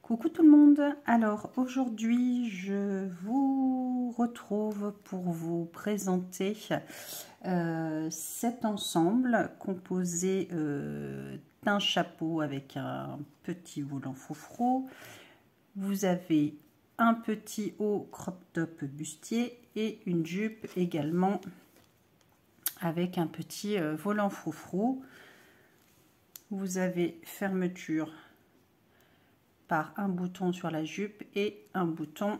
Coucou tout le monde, alors aujourd'hui je vous retrouve pour vous présenter cet ensemble composé d'un chapeau avec un petit volant froufrou. Vous avez un petit haut crop top bustier et une jupe également avec un petit volant froufrou. Vous avez fermeture par un bouton sur la jupe et un bouton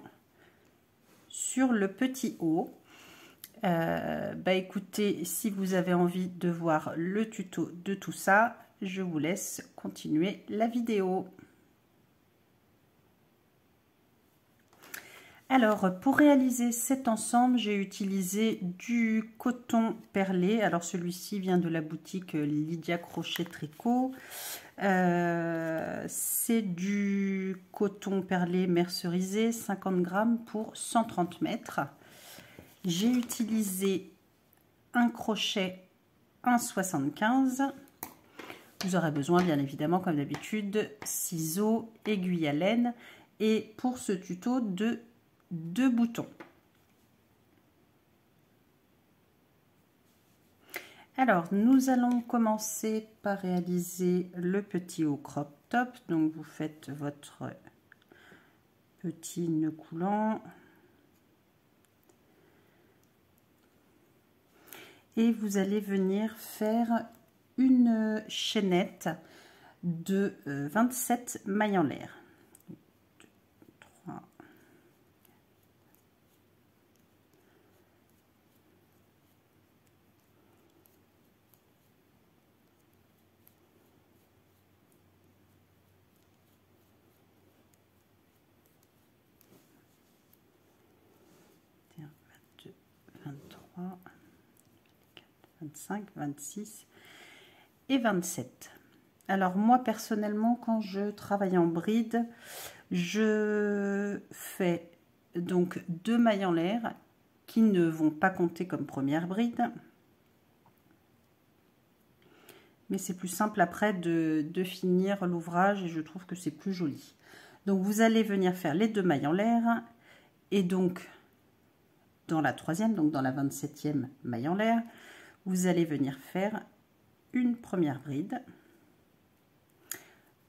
sur le petit haut. Écoutez, si vous avez envie de voir le tuto de tout ça, je vous laisse continuer la vidéo. Alors, pour réaliser cet ensemble, j'ai utilisé du coton perlé. Alors, celui-ci vient de la boutique Lydia Crochet Tricot. C'est du coton perlé mercerisé, 50 grammes pour 130 mètres. J'ai utilisé un crochet 1,75. Vous aurez besoin, bien évidemment, comme d'habitude, ciseaux, aiguille à laine et pour ce tuto de 2 boutons. Alors, nous allons commencer par réaliser le petit haut crop top. Donc, vous faites votre petit nœud coulant. Et vous allez venir faire une chaînette de 27 mailles en l'air. 23, 25, 26 et 27. Alors moi personnellement, quand je travaille en bride, je fais donc 2 mailles en l'air qui ne vont pas compter comme première bride, mais c'est plus simple après de finir l'ouvrage et je trouve que c'est plus joli. Donc vous allez venir faire les 2 mailles en l'air et donc dans la troisième, donc dans la 27e maille en l'air, vous allez venir faire une première bride.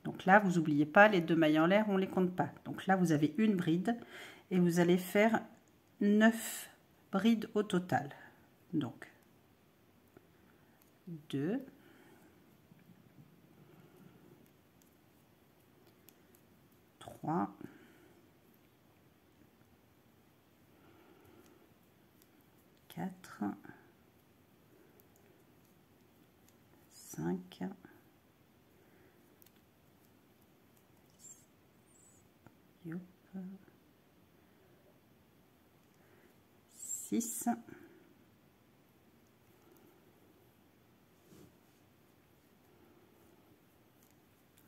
Donc là, vous n'oubliez pas, les 2 mailles en l'air, on ne les compte pas. Donc là, vous avez une bride et vous allez faire 9 brides au total. Donc 2, 3, 4, 5, 6,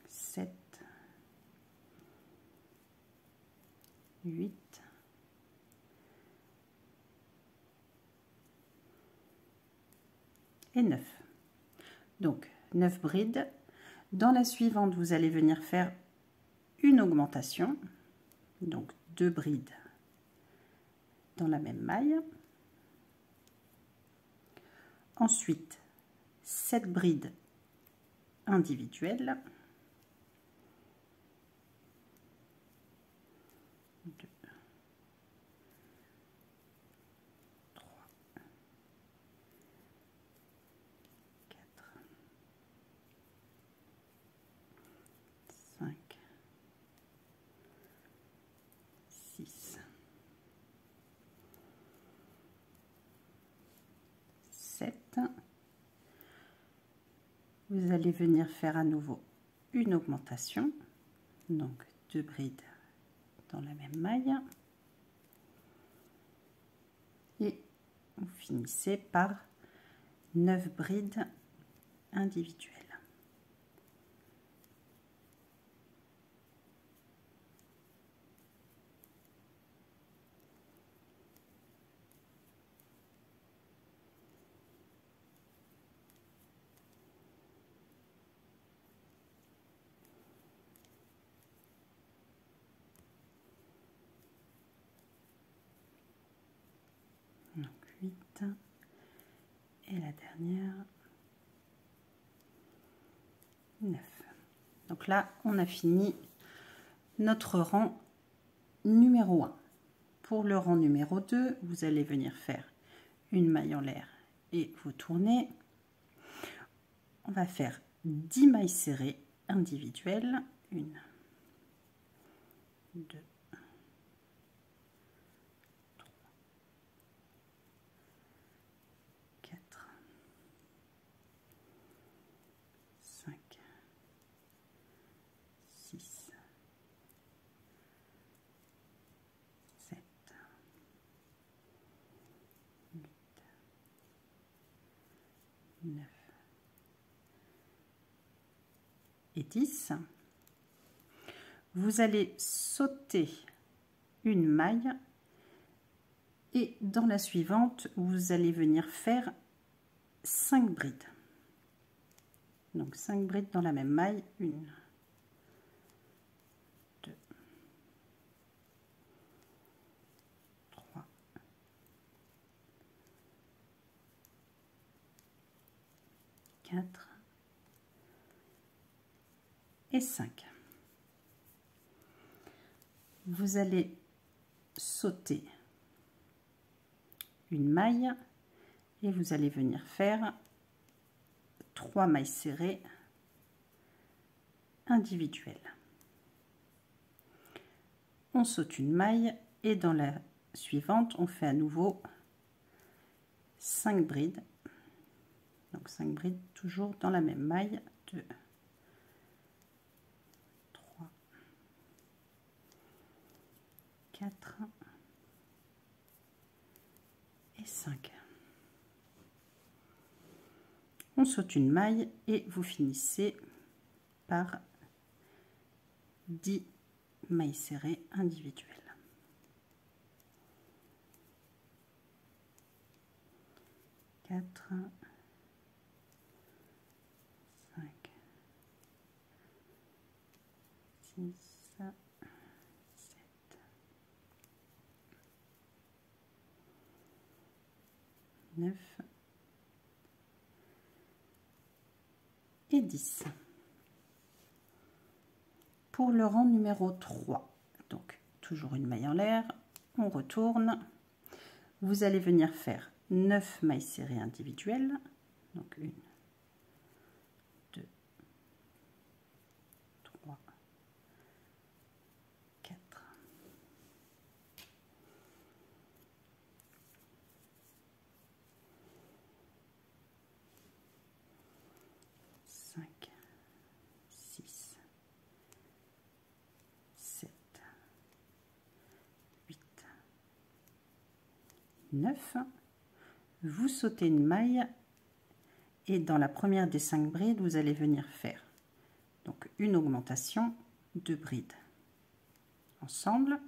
7, 8, et 9. Donc 9 brides. Dans la suivante, vous allez venir faire une augmentation, donc 2 brides dans la même maille. Ensuite 7 brides individuelles. 2, 3, 4, 5, 6, 7. Vous allez venir faire à nouveau une augmentation, donc 2 brides dans la même maille et vous finissez par 9 brides individuelles. dernière. 9. Donc là, on a fini notre rang numéro 1. Pour le rang numéro 2, vous allez venir faire une maille en l'air et vous tournez. On va faire 10 mailles serrées individuelles. 1, 2, 3, 4, 5, 6, 7, 8, 9 et 10. Vous allez sauter une maille et dans la suivante, vous allez venir faire 5 brides. Donc 5 brides dans la même maille. 1, 2, 3, 4 et 5. Vous allez sauter une maille et vous allez venir faire 3 mailles serrées individuelles. On saute une maille et dans la suivante, on fait à nouveau 5 brides. Donc 5 brides toujours dans la même maille. 2, 3, 4 et 5. On saute une maille et vous finissez par 10 mailles serrées individuelles. 4, 5, 6, 7, 9 et 10. Pour le rang numéro 3, donc toujours une maille en l'air, on retourne. Vous allez venir faire 9 mailles serrées individuelles. Donc 1, 2, 3, 4, 5, 6, 7, 8, 9. Vous sautez une maille et dans la première des 5 brides, vous allez venir faire donc une augmentation de brides ensemble.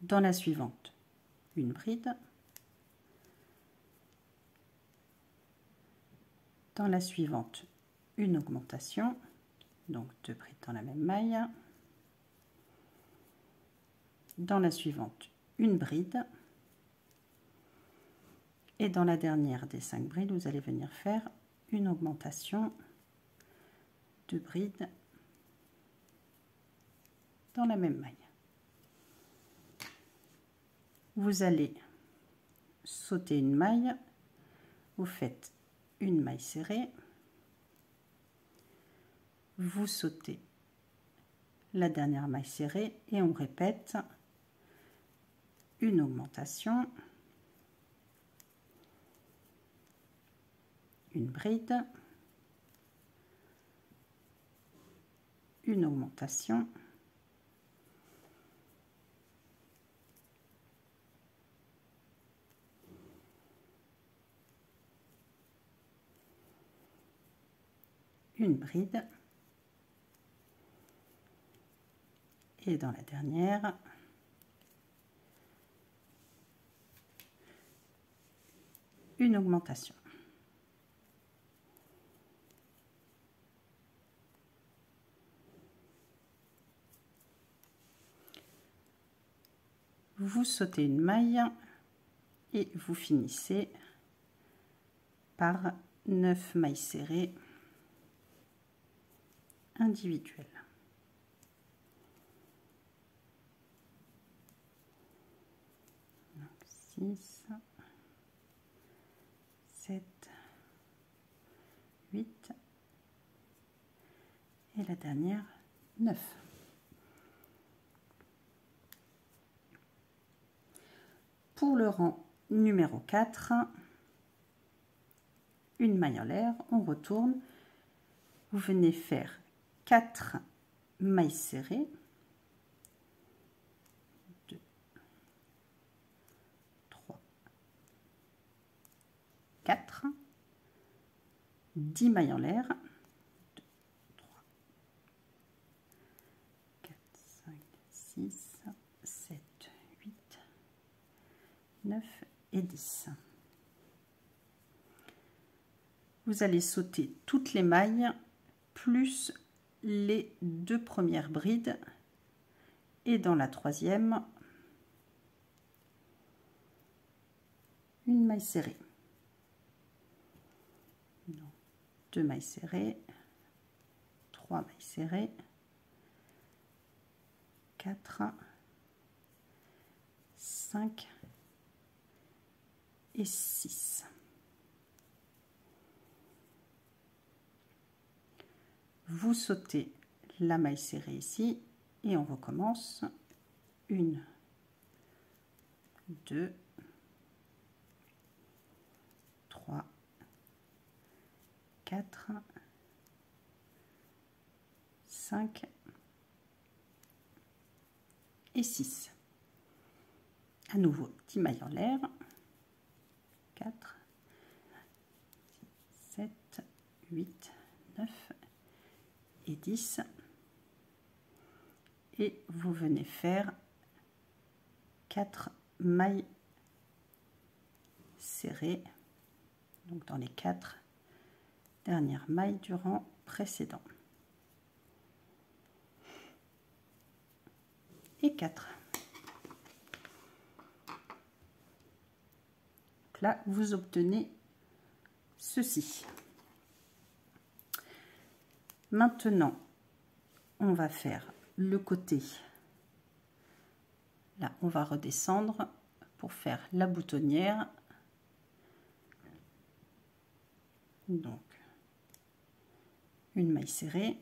Dans la suivante, une bride. Dans la suivante, une augmentation, donc 2 brides dans la même maille. Dans la suivante, une bride. Et dans la dernière des 5 brides, vous allez venir faire une augmentation de brides dans la même maille. Vous allez sauter une maille, vous faites une maille serrée, vous sautez la dernière maille serrée et on répète une augmentation, une bride, une augmentation, une bride et dans la dernière une augmentation. Vous sautez une maille et vous finissez par 9 mailles serrées individuelles. Donc 6, 7, 8 et la dernière 9. Pour le rang numéro 4, une maille en l'air, on retourne, vous venez faire 4 mailles serrées, 2, 3, 4, 10 mailles en l'air, 2, 3, 4, 5, 6, 7, 8, 9 et 10. Vous allez sauter toutes les mailles plus les 2 premières brides et dans la troisième une maille serrée. Donc, 2 mailles serrées, 3 mailles serrées, 4, 5 et 6. Vous sautez la maille serrée ici et on recommence. 1, 2, 3, 4, 5 et 6. À nouveau 10 mailles en l'air. 4, 7, 8, 9 et 10. Et vous venez faire 4 mailles serrées, donc dans les 4 dernières mailles du rang précédent. Et 4. Donc là, vous obtenez ceci. Maintenant, on va faire le côté. Là, on va redescendre pour faire la boutonnière. Donc, une maille serrée.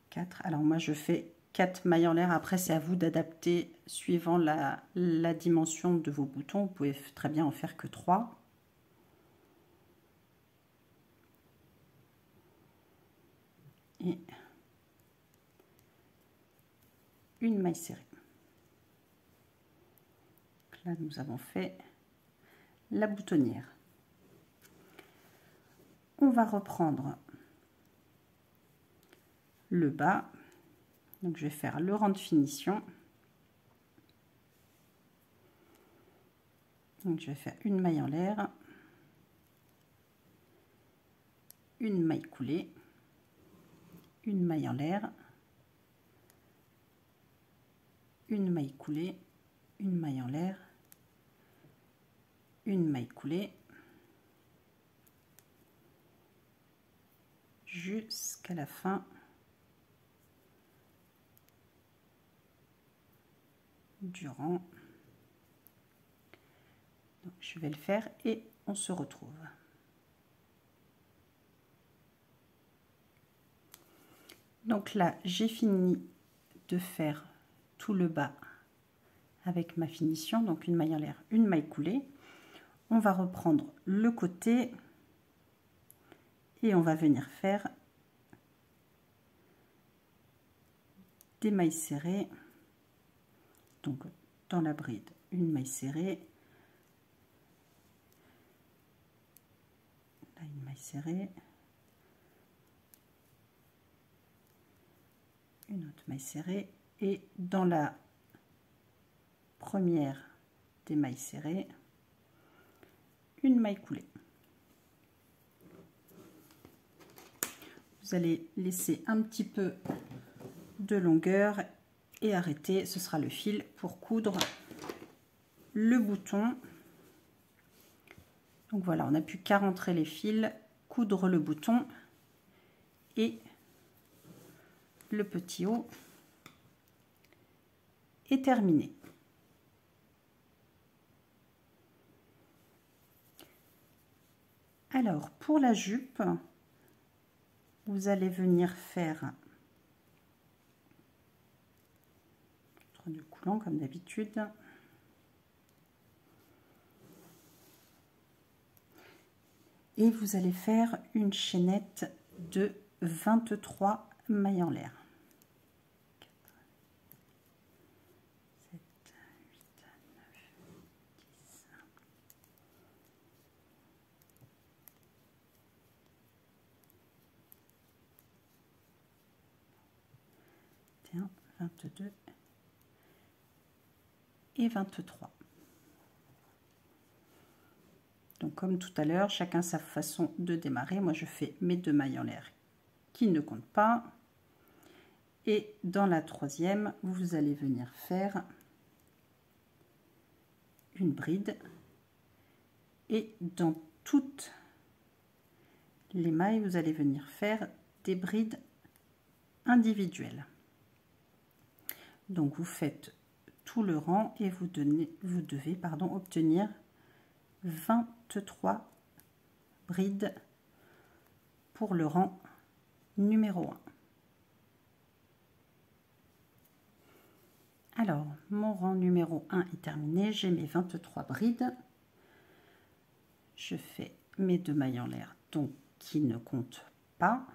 4. Alors moi, je fais 4 mailles en l'air. Après, c'est à vous d'adapter suivant la dimension de vos boutons. Vous pouvez très bien en faire que 3. Et une maille serrée. Donc là, nous avons fait la boutonnière. On va reprendre le bas. Donc je vais faire le rang de finition. Donc je vais faire une maille en l'air, une maille coulée, une maille en l'air, une maille coulée, une maille en l'air, une maille coulée, jusqu'à la fin du rang. Donc, je vais le faire et on se retrouve. Donc là, j'ai fini de faire tout le bas avec ma finition, donc une maille en l'air, une maille coulée. On va reprendre le côté et on va venir faire des mailles serrées. Donc dans la bride, une maille serrée, là une maille serrée, une autre maille serrée, et dans la première des mailles serrées, une maille coulée. Vous allez laisser un petit peu de longueur et arrêter, ce sera le fil pour coudre le bouton Donc voilà, on n'a plus qu'à rentrer les fils, coudre le bouton et le petit haut est terminé. Alors pour la jupe, vous allez venir faire du coulant comme d'habitude. Et vous allez faire une chaînette de 23 mailles en l'air. 7, 8, 9, 10, 21, 22 et 23. Donc comme tout à l'heure, chacun sa façon de démarrer. Moi je fais mes 2 mailles en l'air qui ne comptent pas. Et dans la troisième, vous allez venir faire une bride. Et dans toutes les mailles, vous allez venir faire des brides individuelles. Donc vous faites tout le rang et vous devez obtenir 23 brides pour le rang numéro 1. Alors, mon rang numéro 1 est terminé, j'ai mes 23 brides. Je fais mes 2 mailles en l'air, donc qui ne comptent pas.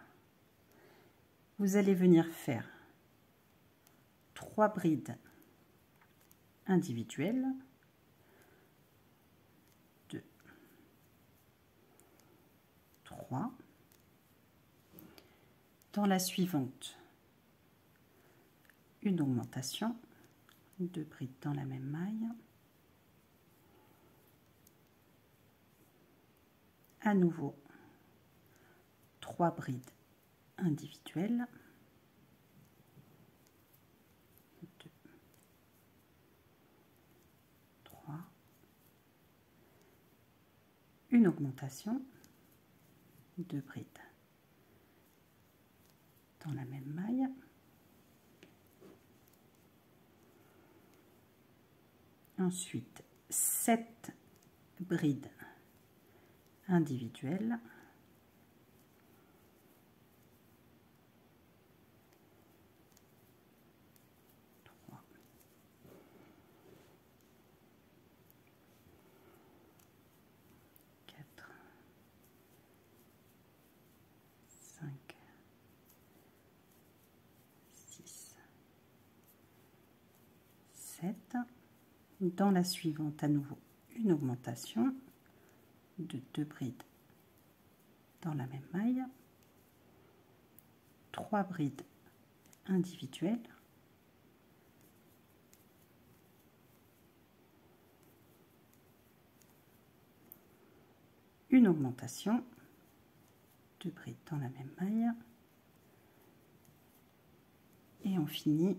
Vous allez venir faire 3 brides individuelles. 2, 3. Dans la suivante, une augmentation, 2 brides dans la même maille. À nouveau, 3 brides individuelles. 2, 3. Une augmentation, 2 brides dans la même maille. Ensuite, 7 brides individuelles. 3, 4, 5, 6, 7. Dans la suivante, à nouveau, une augmentation de 2 brides dans la même maille, 3 brides individuelles, une augmentation, 2 brides dans la même maille, et on finit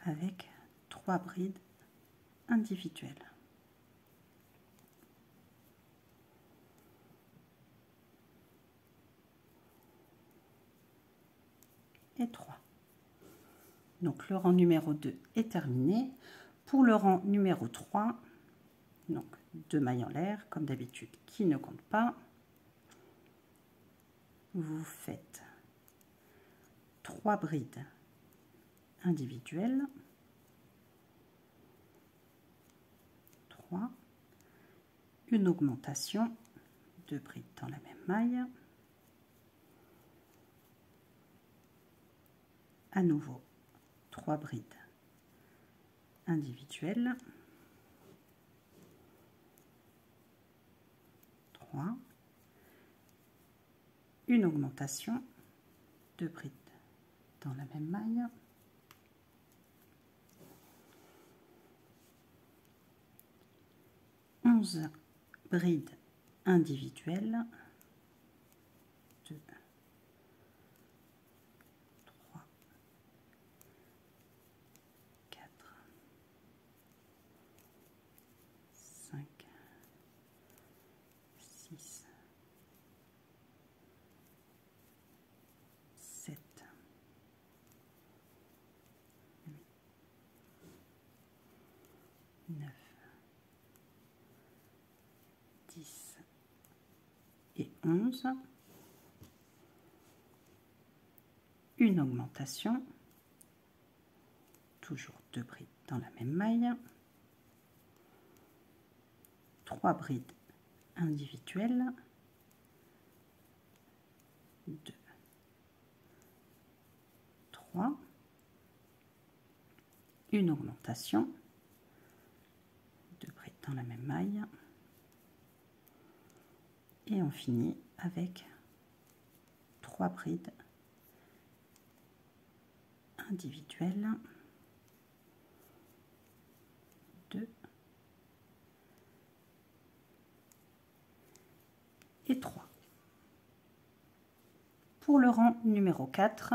avec 3 brides individuelles. Et 3. Donc le rang numéro 2 est terminé. Pour le rang numéro 3, donc 2 mailles en l'air comme d'habitude qui ne comptent pas. Vous faites 3 brides individuelles, 3, une augmentation, 2 brides dans la même maille, à nouveau 3 brides individuelles, 3, une augmentation, 2 brides dans la même maille, 11 brides individuelles, 2, 3, 4, 5, 11, une augmentation, toujours 2 brides dans la même maille, 3 brides individuelles, 2, 3, une augmentation, 2 brides dans la même maille, et on finit avec 3 brides individuelles, 2 et 3. Pour le rang numéro 4,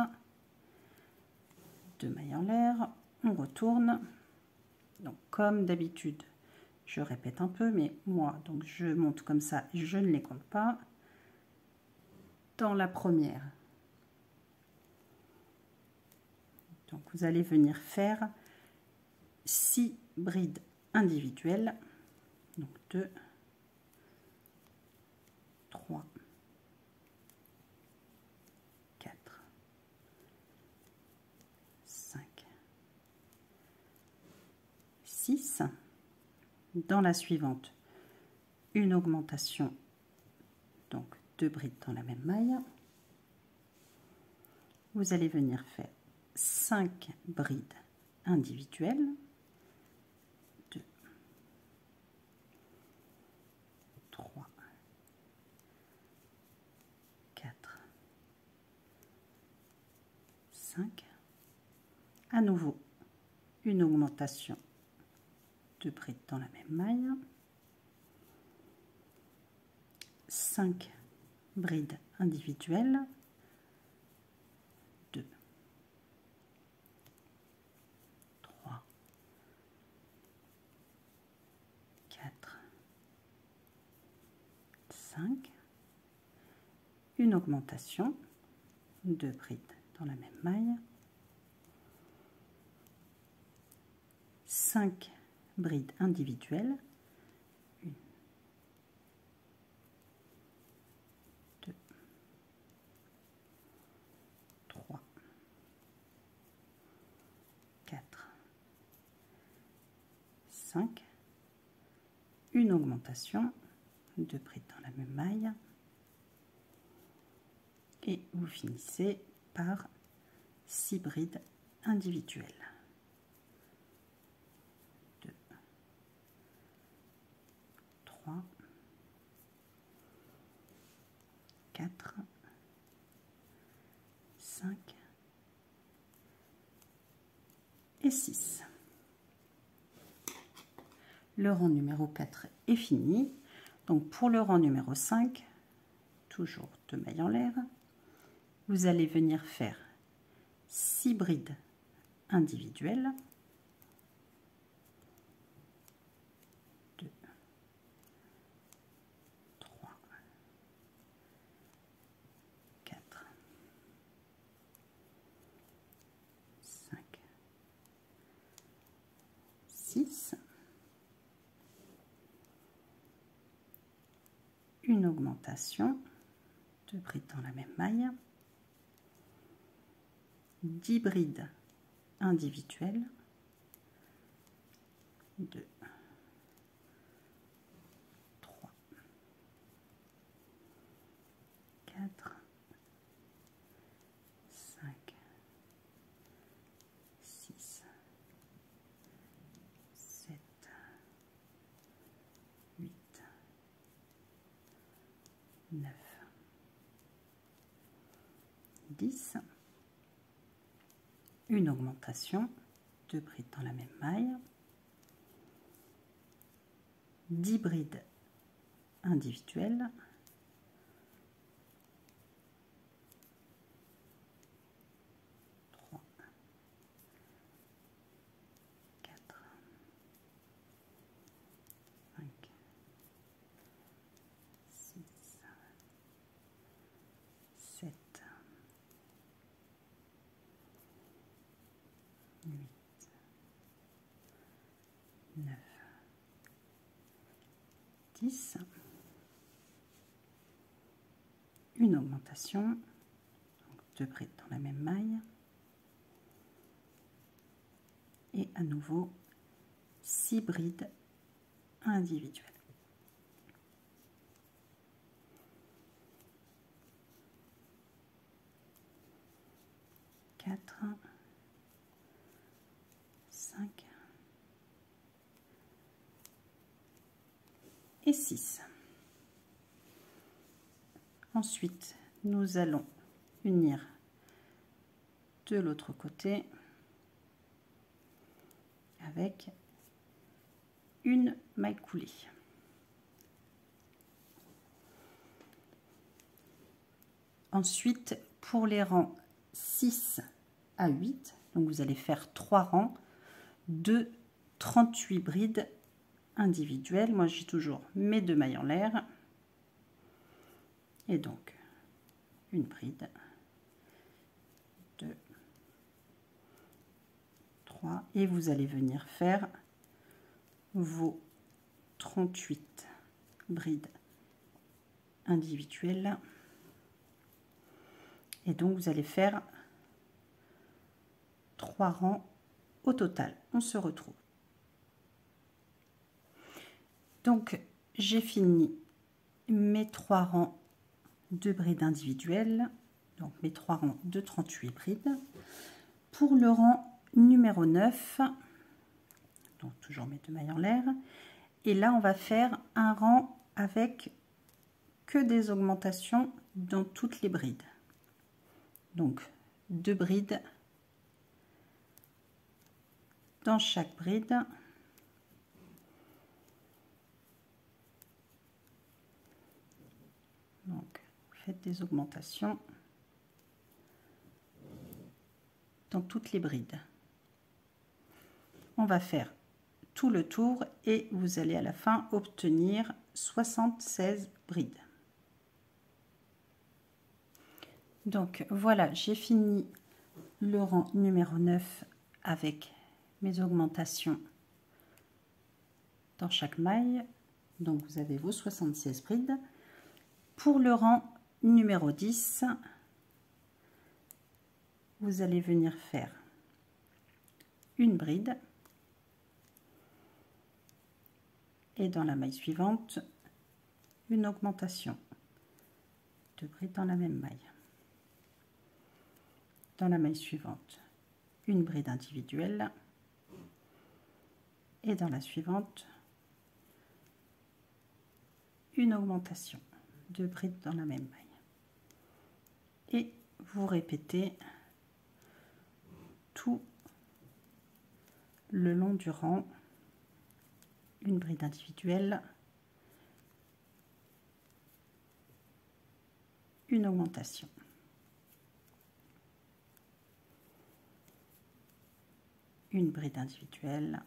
2 mailles en l'air, on retourne. Donc comme d'habitude, je répète un peu, mais moi, donc je monte comme ça et je ne les compte pas. Dans la première, donc vous allez venir faire 6 brides individuelles, donc 2, 3, 4, 5, 6. Dans la suivante, une augmentation, donc 2 brides dans la même maille. Vous allez venir faire 5 brides individuelles, 2, 3, 4, 5. À nouveau, une augmentation, 2 brides dans la même maille, 5 brides individuelles, 2, 3, 4, 5, une augmentation, 2 brides dans la même maille, 5 brides individuelles, 1, 2, 3, 4, 5, une augmentation, 2 brides dans la même maille, et vous finissez par 6 brides individuelles. 2, 3, 4, 5 et 6. Le rang numéro 4 est fini. Donc pour le rang numéro 5, toujours 2 mailles en l'air, vous allez venir faire 6 brides individuelles, 2, 3, 4, 5, 6, une augmentation, 2 brides dans la même maille, 10 brides individuelles, 2, 3, 4, 5, 6, 7, 8, 9, 10. Une augmentation, 2 brides dans la même maille, 10 brides individuelles, 3, 4, 5, 6, 7, 8, 9, 10. une augmentation, donc 2 brides dans la même maille, et à nouveau 6 brides individuelles. 4, 5 et 6. Ensuite, nous allons unir de l'autre côté avec une maille coulée. Ensuite, pour les rangs 6 à 8, donc vous allez faire 3 rangs de 38 brides individuelles. Moi, j'ai toujours mes 2 mailles en l'air. Et donc, une bride, 2, 3, et vous allez venir faire vos 38 brides individuelles. Et donc, vous allez faire 3 rangs au total. On se retrouve. Donc, j'ai fini mes 3 rangs de brides individuelles, donc mes 3 rangs de 38 brides. Pour le rang numéro 9, donc toujours mes 2 mailles en l'air, et là on va faire un rang avec que des augmentations dans toutes les brides. Donc 2 brides dans chaque bride. Donc faites des augmentations dans toutes les brides. On va faire tout le tour et vous allez à la fin obtenir 76 brides. Donc voilà, j'ai fini le rang numéro 9 avec mes augmentations dans chaque maille. Donc vous avez vos 76 brides. Pour le rang numéro 10, vous allez venir faire une bride et dans la maille suivante une augmentation, 2 brides dans la même maille. Dans la maille suivante, une bride individuelle et dans la suivante une augmentation, 2 brides dans la même maille. Et vous répétez tout le long du rang, une bride individuelle, une augmentation, une bride individuelle,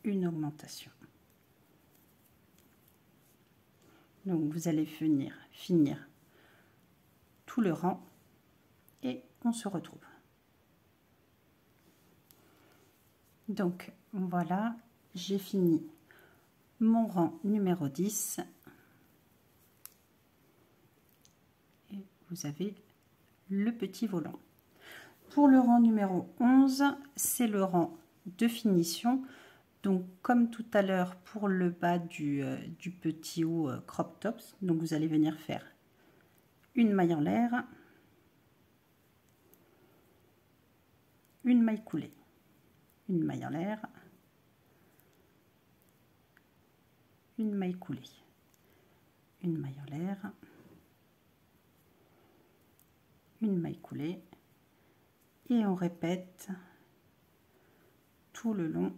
une augmentation. Donc vous allez finir tout le rang et on se retrouve. Donc voilà, j'ai fini mon rang numéro 10 et vous avez le petit volant. Pour le rang numéro 11, c'est le rang de finition. Donc comme tout à l'heure pour le bas du petit haut crop tops, donc vous allez venir faire une maille en l'air, une maille coulée, une maille en l'air, une maille coulée, une maille en l'air, une maille coulée, et on répète tout le long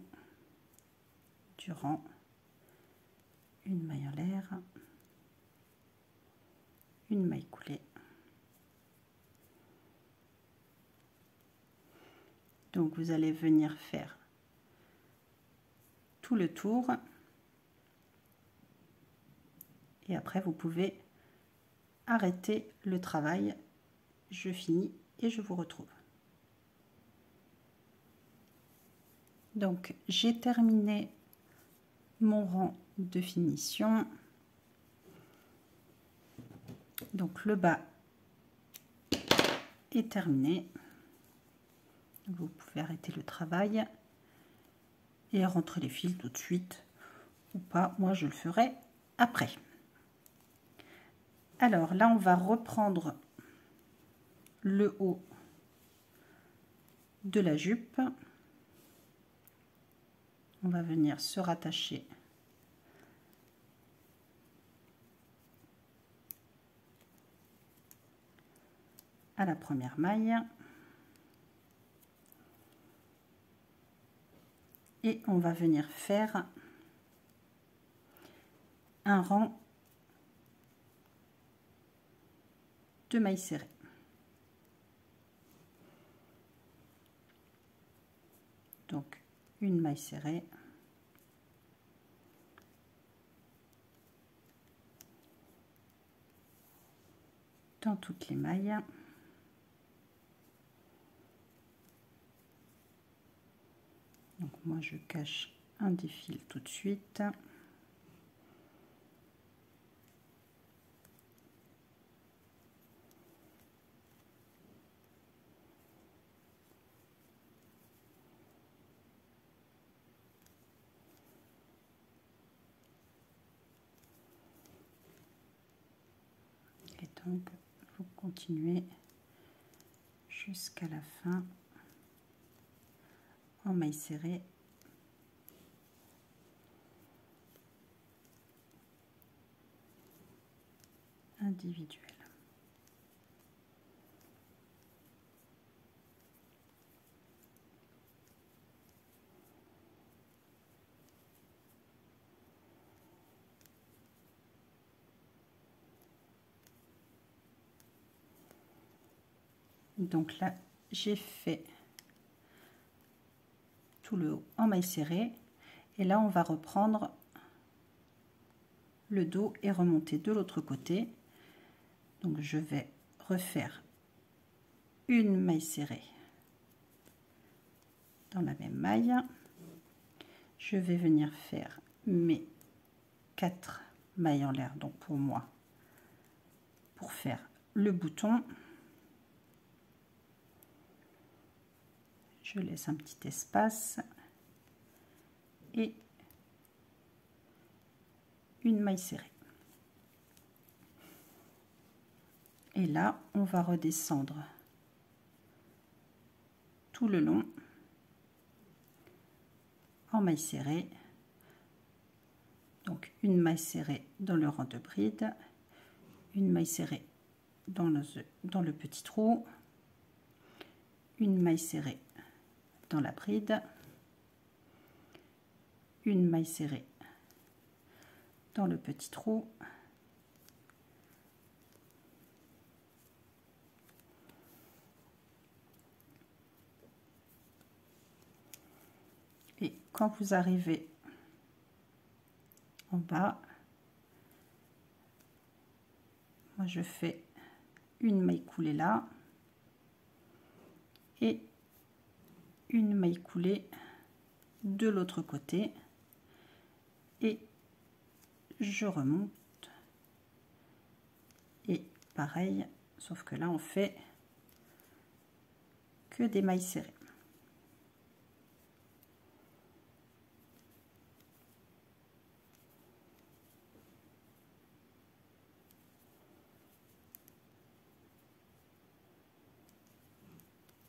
du rang, une maille en l'air, une maille coulée. Donc vous allez venir faire tout le tour et après vous pouvez arrêter le travail. Je finis et je vous retrouve. Donc j'ai terminé mon rang de finition. Donc le bas est terminé. Vous pouvez arrêter le travail et rentrer les fils tout de suite ou pas. Moi, je le ferai après. Alors là, on va reprendre le haut de la jupe. On va venir se rattacher à la première maille et on va venir faire un rang de mailles serrées. Donc une maille serrée, dans toutes les mailles. Donc moi je cache un des fils tout de suite. Et donc vous continuez jusqu'à la fin en maille serrée. Individuelle. Donc là, j'ai fait tout le haut en maille serrée et là on va reprendre le dos et remonter de l'autre côté. Donc je vais refaire une maille serrée dans la même maille. Je vais venir faire mes 4 mailles en l'air, donc pour moi, pour faire le bouton, je laisse un petit espace et une maille serrée. Et là, on va redescendre tout le long en maille serrée. Donc une maille serrée dans le rang de bride, une maille serrée dans le petit trou, une maille serrée dans la bride, une maille serrée dans le petit trou, et quand vous arrivez en bas, moi je fais une maille coulée là et une maille coulée de l'autre côté et je remonte et pareil, sauf que là on fait que des mailles serrées.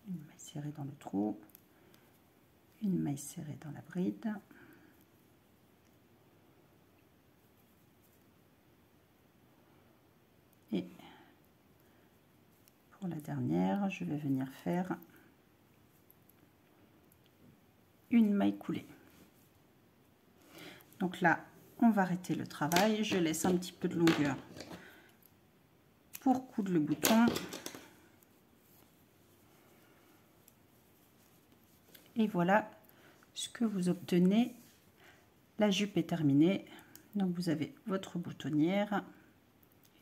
Une maille serrée dans le trou, une maille serrée dans la bride, et pour la dernière, je vais venir faire une maille coulée. Donc là, on va arrêter le travail. Je laisse un petit peu de longueur pour coudre le bouton. Et voilà ce que vous obtenez. La jupe est terminée. Donc vous avez votre boutonnière.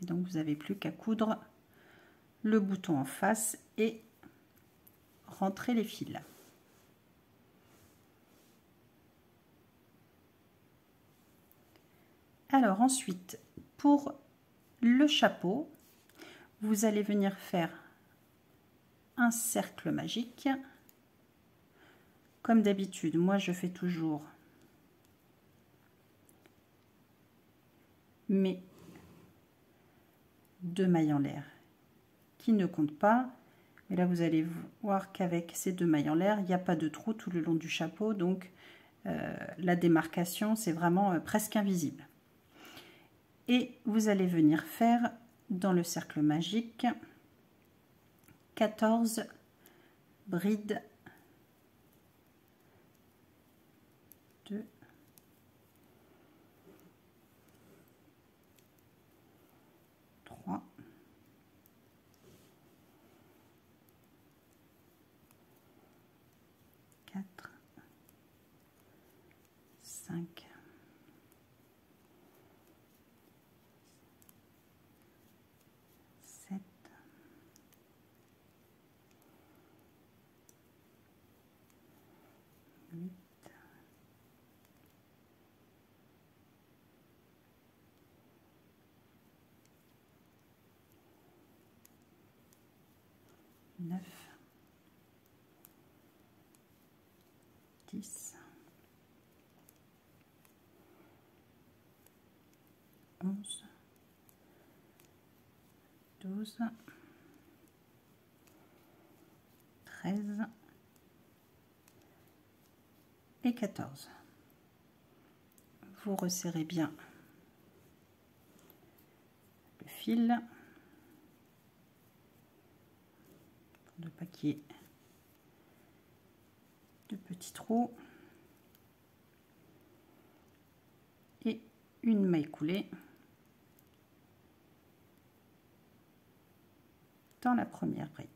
Et donc vous n'avez plus qu'à coudre le bouton en face et rentrer les fils. Alors ensuite, pour le chapeau, vous allez venir faire un cercle magique. Comme d'habitude, moi je fais toujours mes 2 mailles en l'air qui ne comptent pas. Et là, vous allez voir qu'avec ces 2 mailles en l'air, il n'y a pas de trou tout le long du chapeau. Donc, la démarcation, c'est vraiment presque invisible. Et vous allez venir faire dans le cercle magique 14 brides 2, 3, 4, 5, 7, 8, 9, 10, 11, 12, 13 et 14. Vous resserrez bien le fil pour ne pas qu'il y ait de petits trous et une maille coulée dans la première bride.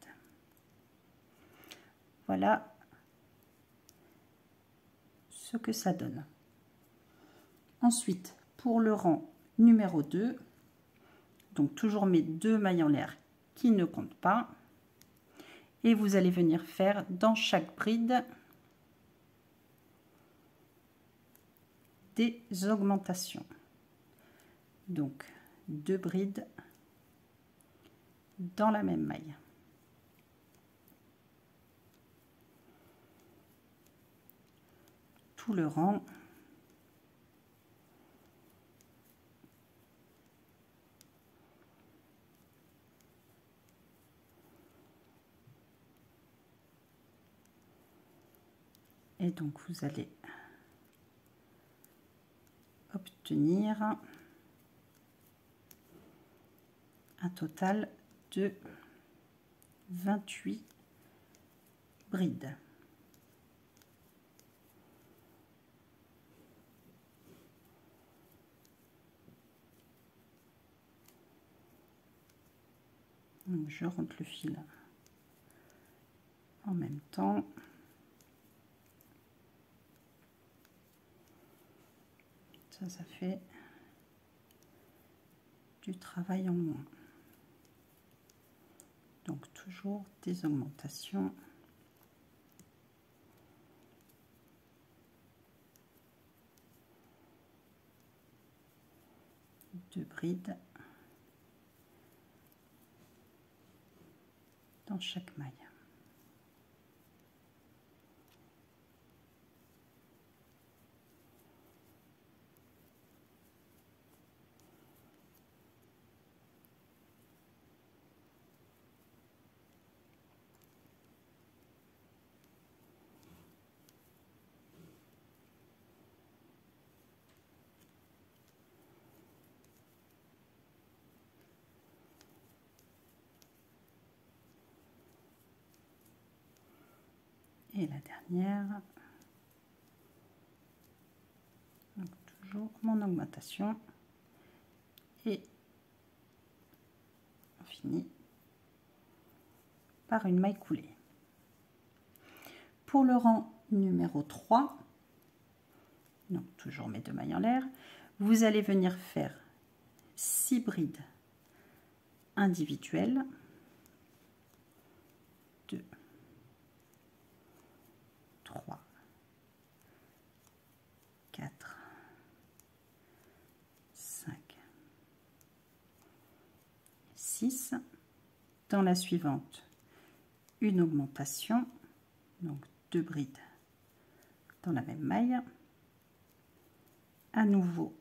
Voilà ce que ça donne. Ensuite, pour le rang numéro 2, donc toujours mes 2 mailles en l'air qui ne comptent pas, et vous allez venir faire dans chaque bride des augmentations. Donc 2 brides dans la même maille. Tout le rang. Et donc vous allez obtenir un total de 28 brides. Donc je rentre le fil en même temps. Ça fait du travail en moins. Donc toujours des augmentations. Deux brides dans chaque maille. Et la dernière, donc toujours mon augmentation, et on finit par une maille coulée. Pour le rang numéro 3, donc toujours mes 2 mailles en l'air, vous allez venir faire 6 brides individuelles, 2, 3, 4, 5, 6 dans la suivante, une augmentation, donc 2 brides dans la même maille, à nouveau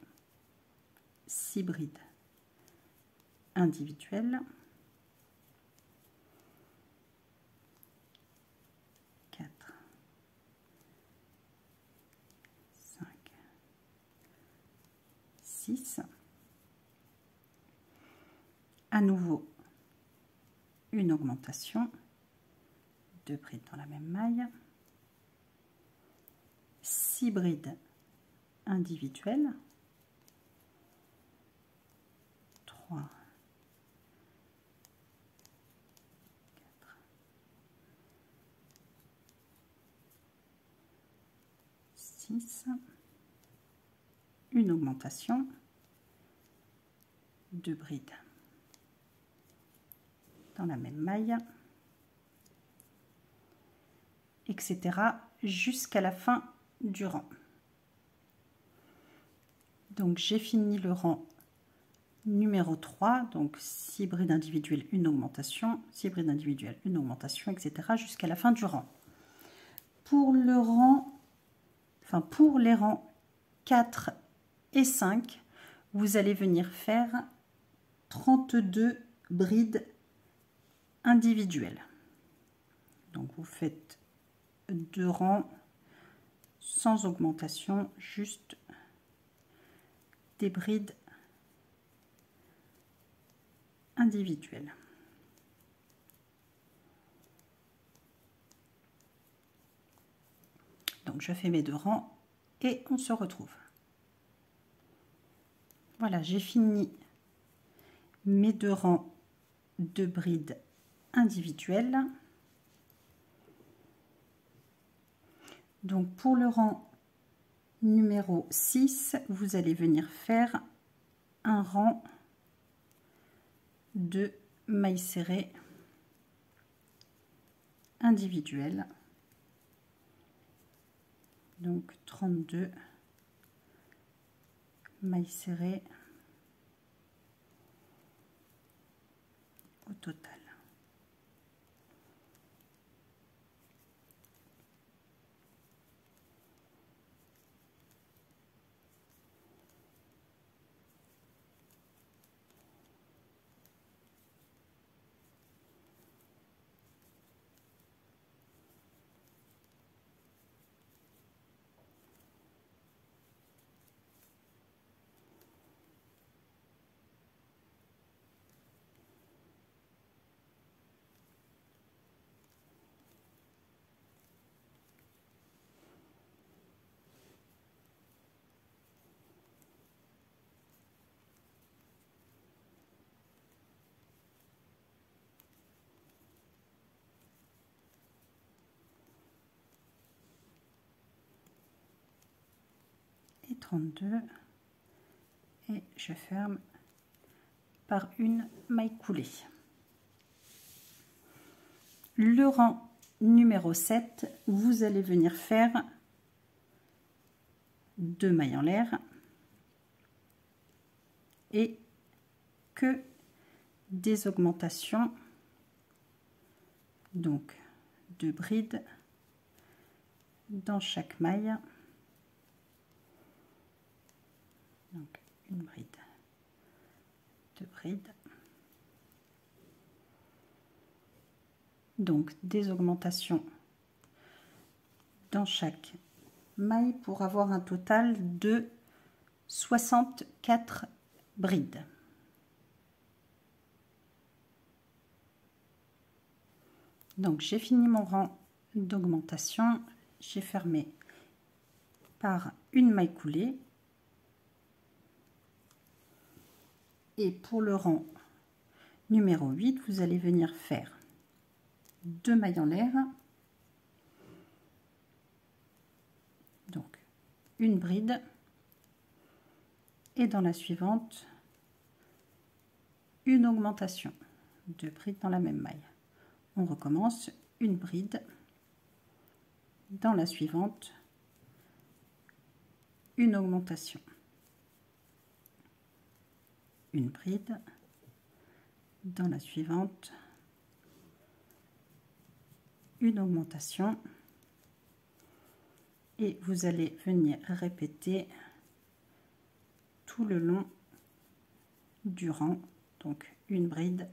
6 brides individuelles, 4, 5, 6, à nouveau une augmentation, 2 brides dans la même maille, 6 brides individuelles, 3, 4, 6, une augmentation, 2 brides dans la même maille, etc. jusqu'à la fin du rang. Donc j'ai fini le rang numéro 3, donc 6 brides individuelles, une augmentation, 6 brides individuelles, une augmentation, etc. jusqu'à la fin du rang. Pour le rang, enfin pour les rangs 4 et 5, vous allez venir faire 32 brides individuelles. Donc vous faites 2 rangs sans augmentation, juste des brides individuelles. Donc je fais mes 2 rangs et on se retrouve. Voilà, j'ai fini mes 2 rangs de brides individuelles. Donc pour le rang numéro 6, vous allez venir faire un rang de mailles serrées individuelles. Donc 32 mailles serrées au total. Et 32 et je ferme par une maille coulée. Le rang numéro 7, vous allez venir faire 2 mailles en l'air et que des augmentations, donc 2 brides dans chaque maille, donc une bride, 2 brides, donc des augmentations dans chaque maille pour avoir un total de 64 brides. Donc j'ai fini mon rang d'augmentation, j'ai fermé par une maille coulée et pour le rang numéro 8, vous allez venir faire 2 mailles en l'air, donc une bride et dans la suivante une augmentation, 2 brides dans la même maille. On recommence, une bride dans la suivante, une augmentation, une bride dans la suivante, une augmentation et vous allez venir répéter tout le long du rang. Donc une bride,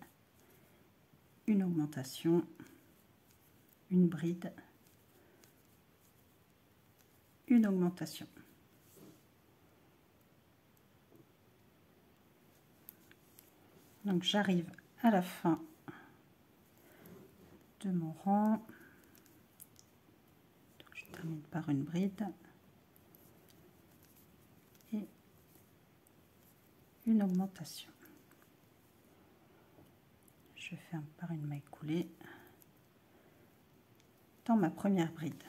une augmentation, une bride, une augmentation. Donc j'arrive à la fin de mon rang. Donc, je termine par une bride et une augmentation. Je ferme par une maille coulée dans ma première bride.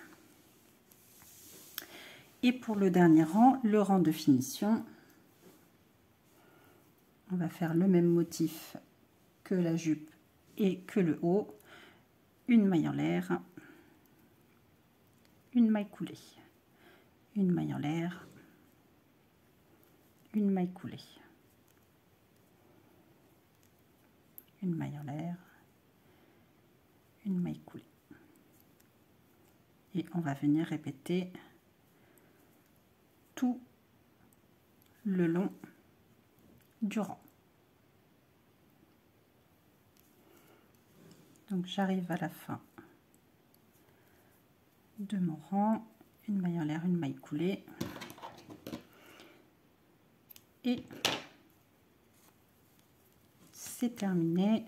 Et pour le dernier rang, le rang de finition, on va faire le même motif que la jupe et que le haut. Une maille en l'air, une maille coulée, une maille en l'air, une maille coulée, une maille en l'air, une maille coulée. Et on va venir répéter tout le long du rang. Donc j'arrive à la fin de mon rang, une maille en l'air, une maille coulée et c'est terminé.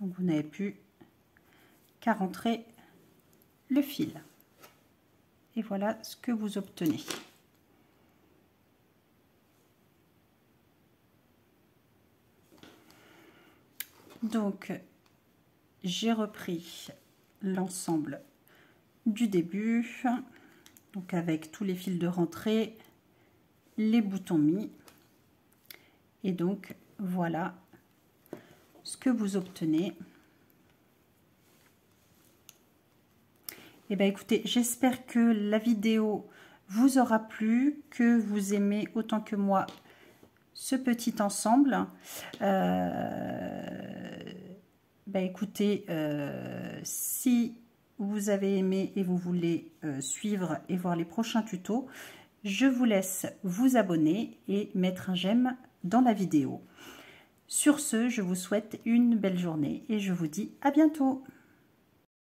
Donc vous n'avez plus qu'à rentrer le fil et voilà ce que vous obtenez. Donc j'ai repris l'ensemble du début, donc avec tous les fils de rentrée, les boutons mis, et donc voilà ce que vous obtenez. Et bien écoutez, j'espère que la vidéo vous aura plu, que vous aimez autant que moi ce petit ensemble. Écoutez, si vous avez aimé et vous voulez suivre et voir les prochains tutos, je vous laisse vous abonner et mettre un j'aime dans la vidéo. Sur ce, je vous souhaite une belle journée et je vous dis à bientôt.